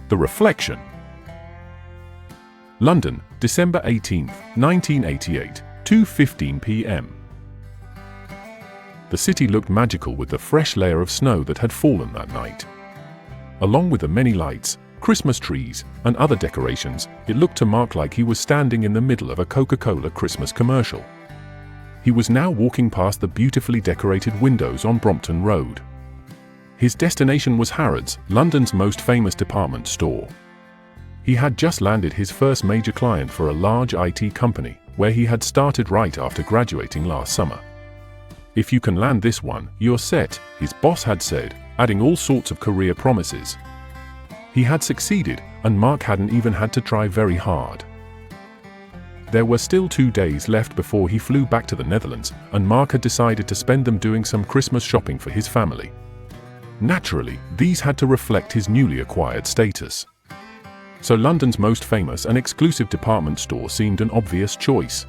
The Reflection. London, December 18, 1988, 2:15 p.m. The city looked magical with the fresh layer of snow that had fallen that night. Along with the many lights, Christmas trees, and other decorations, it looked to Mark like he was standing in the middle of a Coca-Cola Christmas commercial. He was now walking past the beautifully decorated windows on Brompton Road. His destination was Harrods, London's most famous department store. He had just landed his first major client for a large IT company, where he had started right after graduating last summer. "If you can land this one, you're set," his boss had said, adding all sorts of career promises. He had succeeded, and Mark hadn't even had to try very hard. There were still 2 days left before he flew back to the Netherlands, and Mark had decided to spend them doing some Christmas shopping for his family. Naturally, these had to reflect his newly acquired status. So London's most famous and exclusive department store seemed an obvious choice.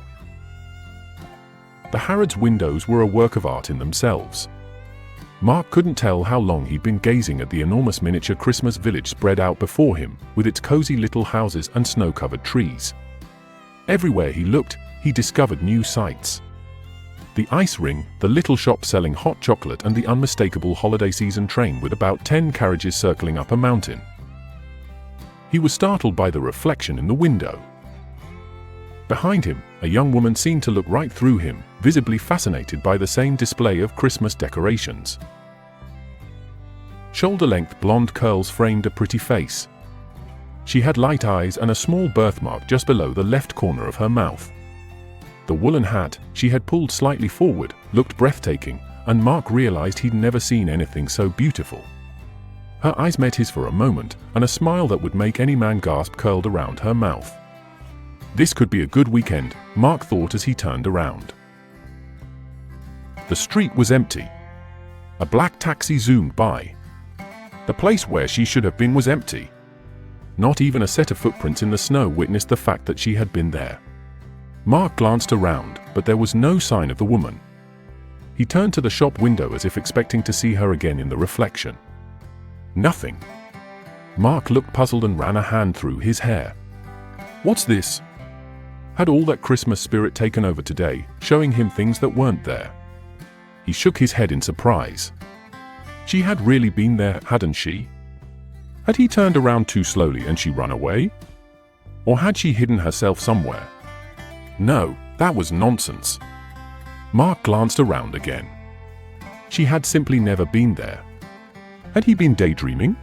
The Harrods windows were a work of art in themselves. Mark couldn't tell how long he'd been gazing at the enormous miniature Christmas village spread out before him, with its cozy little houses and snow-covered trees. Everywhere he looked, he discovered new sights. The ice ring, the little shop selling hot chocolate, and the unmistakable holiday season train with about 10 carriages circling up a mountain. He was startled by the reflection in the window. Behind him, a young woman seemed to look right through him, visibly fascinated by the same display of Christmas decorations. Shoulder-length blonde curls framed a pretty face. She had light eyes and a small birthmark just below the left corner of her mouth. The woolen hat she had pulled slightly forward looked breathtaking, and Mark realized he'd never seen anything so beautiful. Her eyes met his for a moment, and a smile that would make any man gasp curled around her mouth. This could be a good weekend, Mark thought as he turned around. The street was empty. A black taxi zoomed by. The place where she should have been was empty. Not even a set of footprints in the snow witnessed the fact that she had been there. Mark glanced around, but there was no sign of the woman. He turned to the shop window as if expecting to see her again in the reflection. Nothing. Mark looked puzzled and ran a hand through his hair. What's this? Had all that Christmas spirit taken over today, showing him things that weren't there? He shook his head in surprise. She had really been there, hadn't she? Had he turned around too slowly and she run away? Or had she hidden herself somewhere? No, that was nonsense. Mark glanced around again. She had simply never been there. Had he been daydreaming?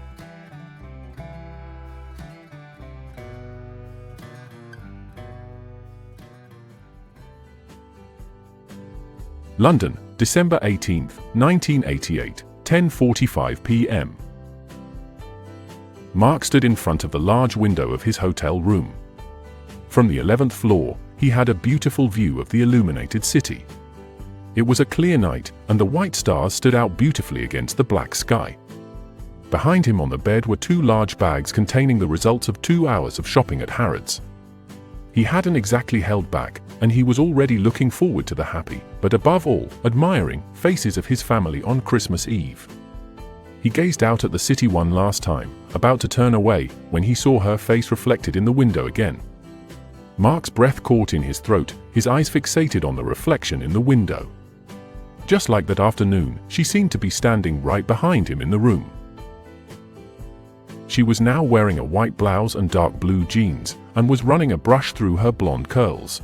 London, December 18, 1988, 10:45 p.m. Mark stood in front of the large window of his hotel room. From the 11th floor, he had a beautiful view of the illuminated city. It was a clear night, and the white stars stood out beautifully against the black sky. Behind him on the bed were 2 large bags containing the results of 2 hours of shopping at Harrods. He hadn't exactly held back, and he was already looking forward to the happy, but above all, admiring, faces of his family on Christmas Eve. He gazed out at the city one last time, about to turn away, when he saw her face reflected in the window again. Mark's breath caught in his throat, his eyes fixated on the reflection in the window. Just like that afternoon, she seemed to be standing right behind him in the room. She was now wearing a white blouse and dark blue jeans, and was running a brush through her blonde curls.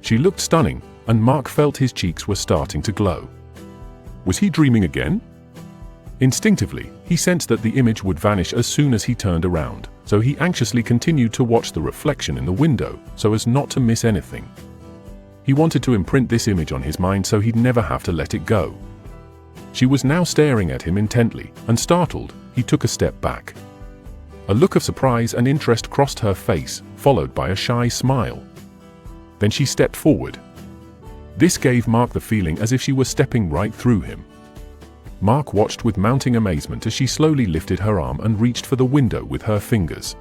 She looked stunning, and Mark felt his cheeks were starting to glow. Was he dreaming again? Instinctively, he sensed that the image would vanish as soon as he turned around, so he anxiously continued to watch the reflection in the window, so as not to miss anything. He wanted to imprint this image on his mind so he'd never have to let it go. She was now staring at him intently, and startled, he took a step back. A look of surprise and interest crossed her face, followed by a shy smile. Then she stepped forward. This gave Mark the feeling as if she were stepping right through him. Mark watched with mounting amazement as she slowly lifted her arm and reached for the window with her fingers.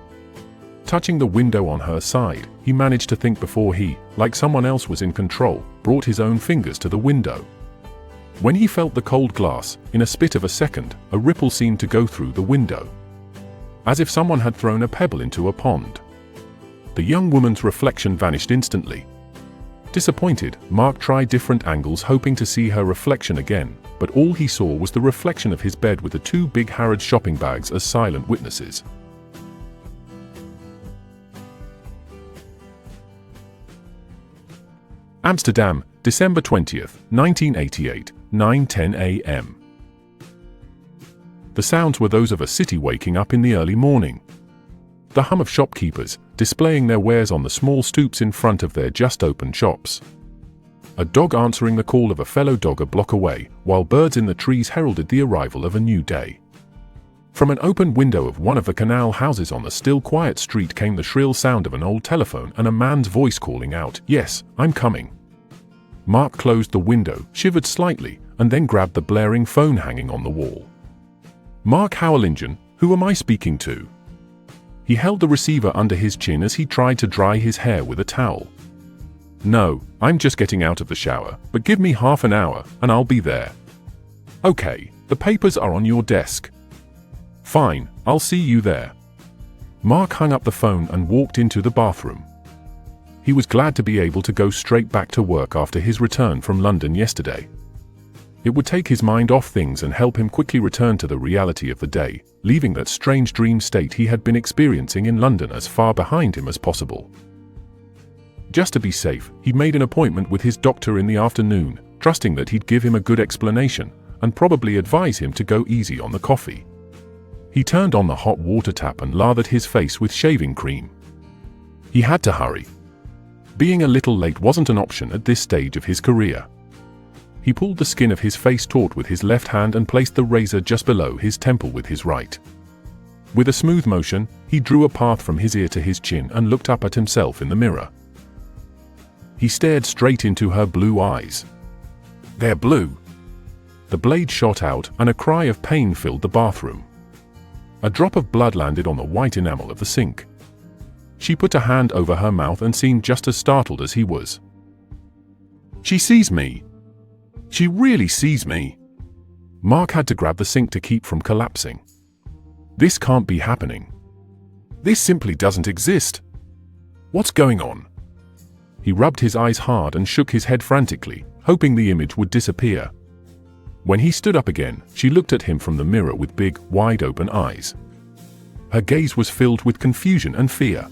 Touching the window on her side, he managed to think before he, like someone else was in control, brought his own fingers to the window. When he felt the cold glass, in a spit of a second, a ripple seemed to go through the window. as if someone had thrown a pebble into a pond. The young woman's reflection vanished instantly. Disappointed, Marc tried different angles hoping to see her reflection again, but all he saw was the reflection of his bed with the two big Harrods shopping bags as silent witnesses. Amsterdam, December 20th, 1988, 9:10 a.m. The sounds were those of a city waking up in the early morning. The hum of shopkeepers, displaying their wares on the small stoops in front of their just-opened shops. A dog answering the call of a fellow dog a block away, while birds in the trees heralded the arrival of a new day. From an open window of one of the canal houses on the still quiet street came the shrill sound of an old telephone and a man's voice calling out, "Yes, I'm coming." Marc closed the window, shivered slightly, and then grabbed the blaring phone hanging on the wall. "Marc Howellingen, who am I speaking to?" He held the receiver under his chin as he tried to dry his hair with a towel. "No, I'm just getting out of the shower, but give me half an hour, and I'll be there." "Okay, the papers are on your desk." "Fine, I'll see you there." Marc hung up the phone and walked into the bathroom. He was glad to be able to go straight back to work after his return from London yesterday. It would take his mind off things and help him quickly return to the reality of the day, leaving that strange dream state he had been experiencing in London as far behind him as possible. Just to be safe, he made an appointment with his doctor in the afternoon, trusting that he'd give him a good explanation, and probably advise him to go easy on the coffee. He turned on the hot water tap and lathered his face with shaving cream. He had to hurry. Being a little late wasn't an option at this stage of his career. He pulled the skin of his face taut with his left hand and placed the razor just below his temple with his right. With a smooth motion, he drew a path from his ear to his chin and looked up at himself in the mirror. He stared straight into her blue eyes. They're blue. The blade shot out, and a cry of pain filled the bathroom. A drop of blood landed on the white enamel of the sink. She put a hand over her mouth and seemed just as startled as he was. "She sees me. She really sees me." Marc had to grab the sink to keep from collapsing. This can't be happening. This simply doesn't exist. What's going on? He rubbed his eyes hard and shook his head frantically, hoping the image would disappear. When he stood up again, she looked at him from the mirror with big, wide-open eyes. Her gaze was filled with confusion and fear.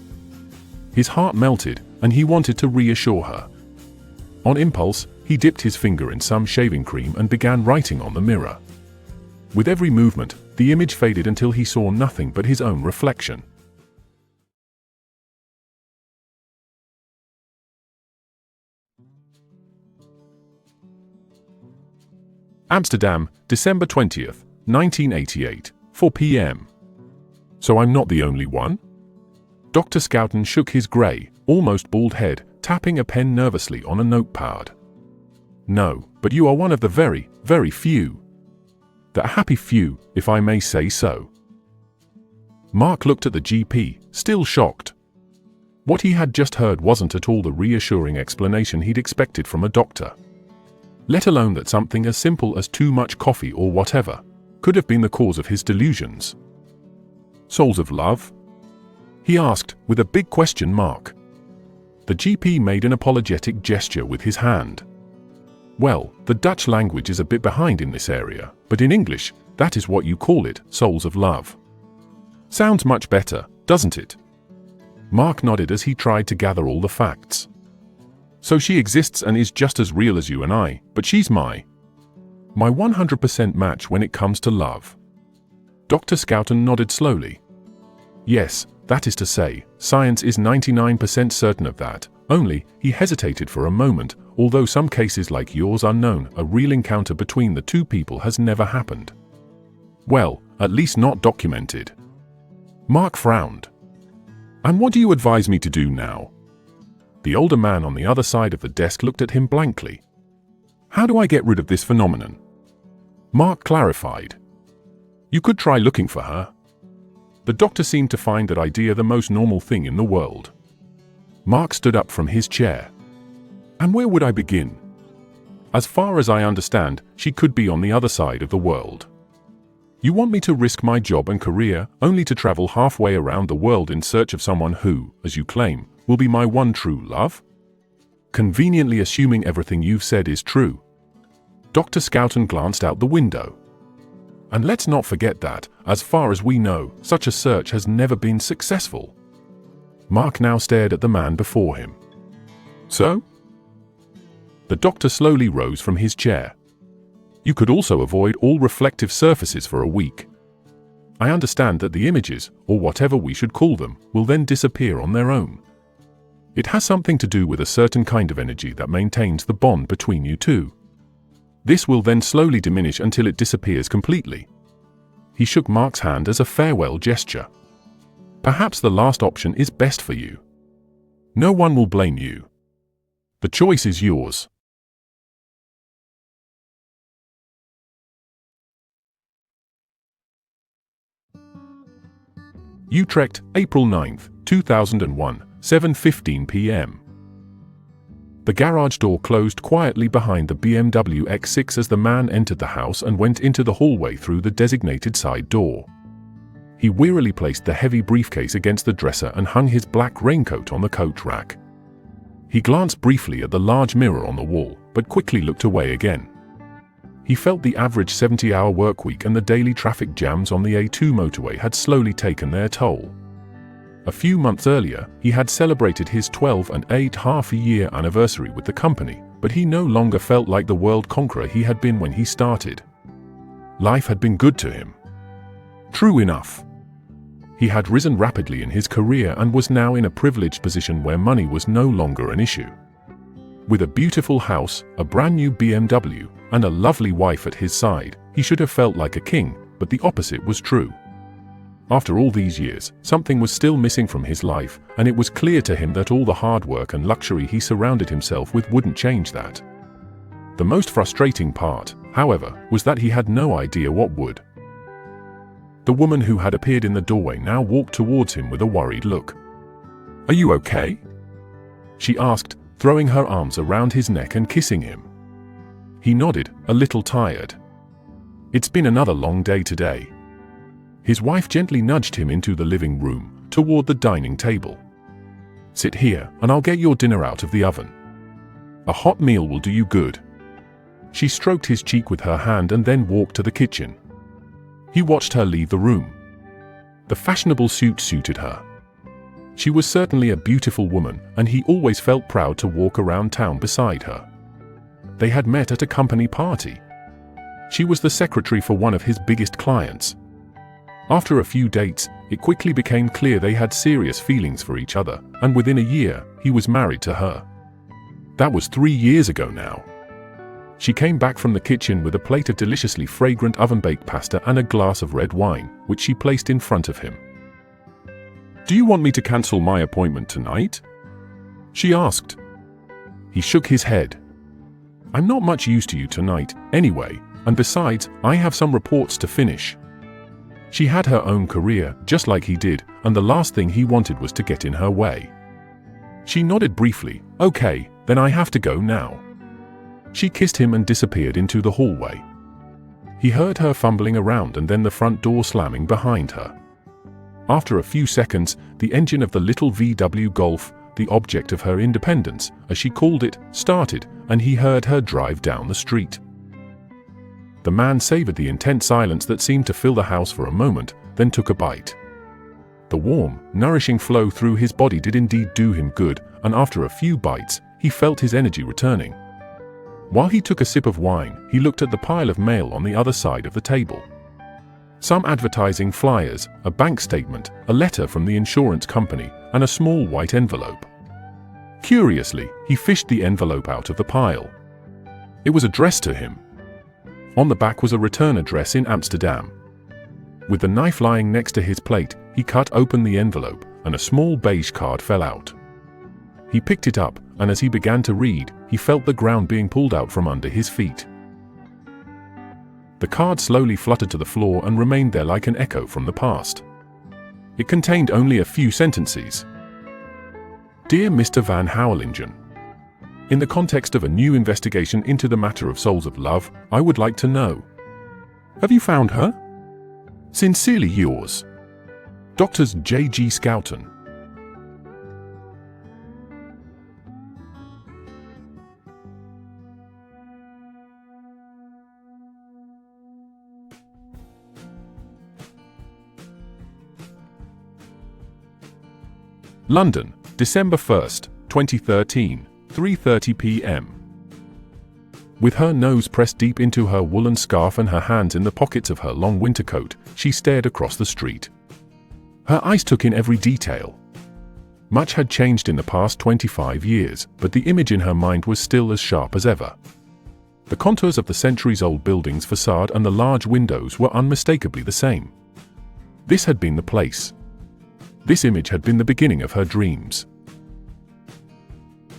His heart melted, and he wanted to reassure her. On impulse, he dipped his finger in some shaving cream and began writing on the mirror. With every movement, the image faded until he saw nothing but his own reflection. Amsterdam, December 20th, 1988, 4 p.m. So I'm not the only one? Dr. Scouten shook his grey, almost bald head, tapping a pen nervously on a notepad. No, but you are one of the very, very few. The happy few, if I may say so. Marc looked at the GP, still shocked. What he had just heard wasn't at all the reassuring explanation he'd expected from a doctor. Let alone that something as simple as too much coffee or whatever could have been the cause of his delusions. Souls of love? He asked, with a big question mark. The GP made an apologetic gesture with his hand. Well, the Dutch language is a bit behind in this area, but in English, that is what you call it, souls of love. Sounds much better, doesn't it? Marc nodded as he tried to gather all the facts. So she exists and is just as real as you and I, but she's my 100% match when it comes to love. Dr. Scouten nodded slowly. Yes, that is to say, science is 99% certain of that, only, he hesitated for a moment, although some cases like yours are known, a real encounter between the two people has never happened. Well, at least not documented. Marc frowned. And what do you advise me to do now? The older man on the other side of the desk looked at him blankly. How do I get rid of this phenomenon? Marc clarified. You could try looking for her. The doctor seemed to find that idea the most normal thing in the world. Marc stood up from his chair. And where would I begin? As far as I understand, she could be on the other side of the world. You want me to risk my job and career only to travel halfway around the world in search of someone who, as you claim, will be my one true love? Conveniently assuming everything you've said is true. Dr. Scouten glanced out the window. And let's not forget that, as far as we know, such a search has never been successful. Marc now stared at the man before him. So? The doctor slowly rose from his chair. You could also avoid all reflective surfaces for a week. I understand that the images, or whatever we should call them, will then disappear on their own. It has something to do with a certain kind of energy that maintains the bond between you two. This will then slowly diminish until it disappears completely. He shook Marc's hand as a farewell gesture. Perhaps the last option is best for you. No one will blame you. The choice is yours. Utrecht, April 9, 2001, 7:15 p.m. The garage door closed quietly behind the BMW X6 as the man entered the house and went into the hallway through the designated side door. He wearily placed the heavy briefcase against the dresser and hung his black raincoat on the coat rack. He glanced briefly at the large mirror on the wall, but quickly looked away again. He felt the average 70-hour workweek and the daily traffic jams on the A2 motorway had slowly taken their toll. A few months earlier, he had celebrated his 12 and 8.5-year anniversary with the company, but he no longer felt like the world conqueror he had been when he started. Life had been good to him. True enough. He had risen rapidly in his career and was now in a privileged position where money was no longer an issue. With a beautiful house, a brand new BMW, and a lovely wife at his side, he should have felt like a king, but the opposite was true. After all these years, something was still missing from his life, and it was clear to him that all the hard work and luxury he surrounded himself with wouldn't change that. The most frustrating part, however, was that he had no idea what would. The woman who had appeared in the doorway now walked towards him with a worried look. "Are you okay?" she asked, throwing her arms around his neck and kissing him. He nodded, a little tired. "It's been another long day today." His wife gently nudged him into the living room, toward the dining table. "Sit here, and I'll get your dinner out of the oven. A hot meal will do you good." She stroked his cheek with her hand and then walked to the kitchen. He watched her leave the room. The fashionable suit suited her. She was certainly a beautiful woman, and he always felt proud to walk around town beside her. They had met at a company party. She was the secretary for one of his biggest clients. After a few dates, it quickly became clear they had serious feelings for each other, and within a year, he was married to her. That was 3 years ago now. She came back from the kitchen with a plate of deliciously fragrant oven-baked pasta and a glass of red wine, which she placed in front of him. "Do you want me to cancel my appointment tonight?" she asked. He shook his head. "I'm not much use to you tonight, anyway, and besides, I have some reports to finish." She had her own career, just like he did, and the last thing he wanted was to get in her way. She nodded briefly. "Okay, then I have to go now." She kissed him and disappeared into the hallway. He heard her fumbling around and then the front door slamming behind her. After a few seconds, the engine of the little VW Golf, the object of her independence, as she called it, started, and he heard her drive down the street. The man savored the intense silence that seemed to fill the house for a moment, then took a bite. The warm, nourishing flow through his body did indeed do him good, and after a few bites, he felt his energy returning. While he took a sip of wine, he looked at the pile of mail on the other side of the table. Some advertising flyers, a bank statement, a letter from the insurance company, and a small white envelope. Curiously, he fished the envelope out of the pile. It was addressed to him. On the back was a return address in Amsterdam. With the knife lying next to his plate, he cut open the envelope, and a small beige card fell out. He picked it up, and as he began to read, he felt the ground being pulled out from under his feet. The card slowly fluttered to the floor and remained there like an echo from the past. It contained only a few sentences. "Dear Mr. Van Houwelingen, in the context of a new investigation into the matter of souls of love, I would like to know. Have you found her? Sincerely yours, Drs. J.G. Scouten. London, December 1st, 2013, 3:30 p.m. With her nose pressed deep into her woolen scarf and her hands in the pockets of her long winter coat, she stared across the street. Her eyes took in every detail. Much had changed in the past 25 years, but the image in her mind was still as sharp as ever. The contours of the centuries-old building's facade and the large windows were unmistakably the same. This had been the place. This image had been the beginning of her dreams.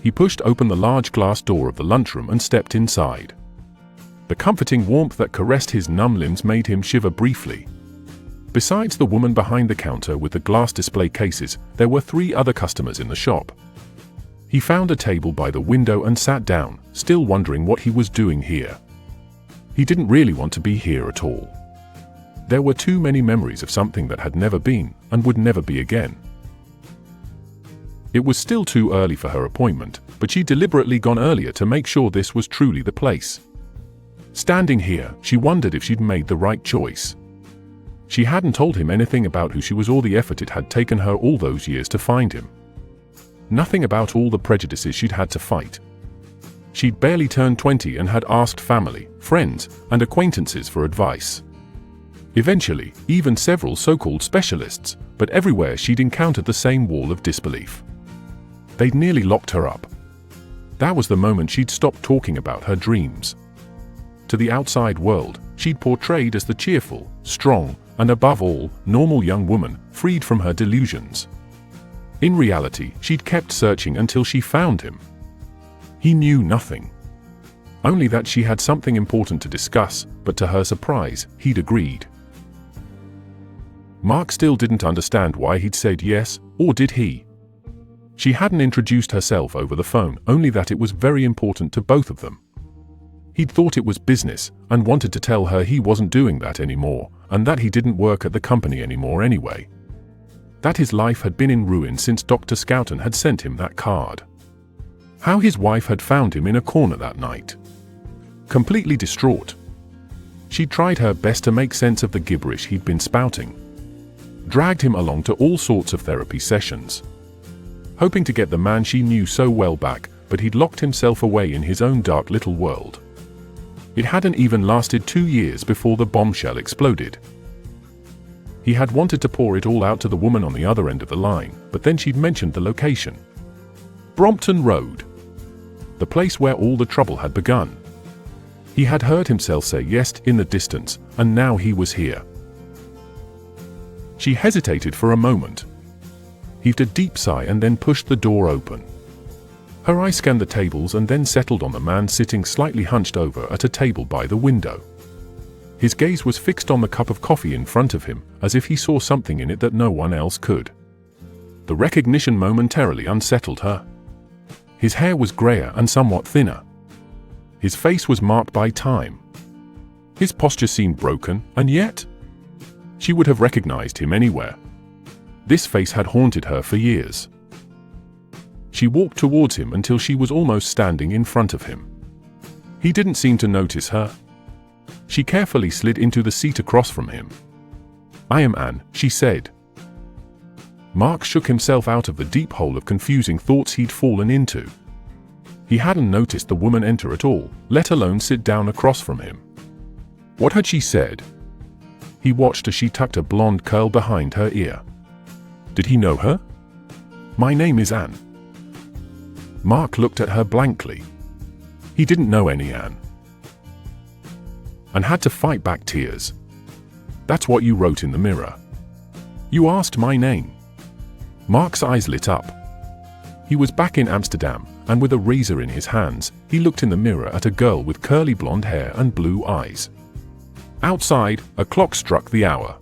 He pushed open the large glass door of the lunchroom and stepped inside. The comforting warmth that caressed his numb limbs made him shiver briefly. Besides the woman behind the counter with the glass display cases, there were 3 other customers in the shop. He found a table by the window and sat down, still wondering what he was doing here. He didn't really want to be here at all. There were too many memories of something that had never been, and would never be again. It was still too early for her appointment, but she'd deliberately gone earlier to make sure this was truly the place. Standing here, she wondered if she'd made the right choice. She hadn't told him anything about who she was or the effort it had taken her all those years to find him. Nothing about all the prejudices she'd had to fight. She'd barely turned 20 and had asked family, friends, and acquaintances for advice. Eventually, even several so-called specialists, but everywhere she'd encountered the same wall of disbelief. They'd nearly locked her up. That was the moment she'd stopped talking about her dreams. To the outside world, she'd portrayed as the cheerful, strong, and above all, normal young woman, freed from her delusions. In reality, she'd kept searching until she found him. He knew nothing. Only that she had something important to discuss, but to her surprise, he'd agreed. Marc still didn't understand why he'd said yes, or did he? She hadn't introduced herself over the phone, only that it was very important to both of them. He'd thought it was business, and wanted to tell her he wasn't doing that anymore, and that he didn't work at the company anymore anyway. That his life had been in ruin since Dr. Scouten had sent him that card. How his wife had found him in a corner that night. Completely distraught. She tried her best to make sense of the gibberish he'd been spouting. Dragged him along to all sorts of therapy sessions. Hoping to get the man she knew so well back, but he'd locked himself away in his own dark little world. It hadn't even lasted 2 years before the bombshell exploded. He had wanted to pour it all out to the woman on the other end of the line, but then she'd mentioned the location. Brompton Road. The place where all the trouble had begun. He had heard himself say yes in the distance, and now he was here. She hesitated for a moment. Heaved a deep sigh and then pushed the door open. Her eye scanned the tables and then settled on the man sitting slightly hunched over at a table by the window. His gaze was fixed on the cup of coffee in front of him, as if he saw something in it that no one else could. The recognition momentarily unsettled her. His hair was grayer and somewhat thinner. His face was marked by time. His posture seemed broken, and yet she would have recognized him anywhere. This face had haunted her for years. She walked towards him until she was almost standing in front of him. He didn't seem to notice her. She carefully slid into the seat across from him. "I am Anne," she said. Marc shook himself out of the deep hole of confusing thoughts he'd fallen into. He hadn't noticed the woman enter at all, let alone sit down across from him. What had she said? He watched as she tucked a blonde curl behind her ear. Did he know her? "My name is Anne." Marc looked at her blankly. He didn't know any Anne. And had to fight back tears. "That's what you wrote in the mirror. You asked my name." Marc's eyes lit up. He was back in Amsterdam, and with a razor in his hands, he looked in the mirror at a girl with curly blonde hair and blue eyes. Outside, a clock struck the hour.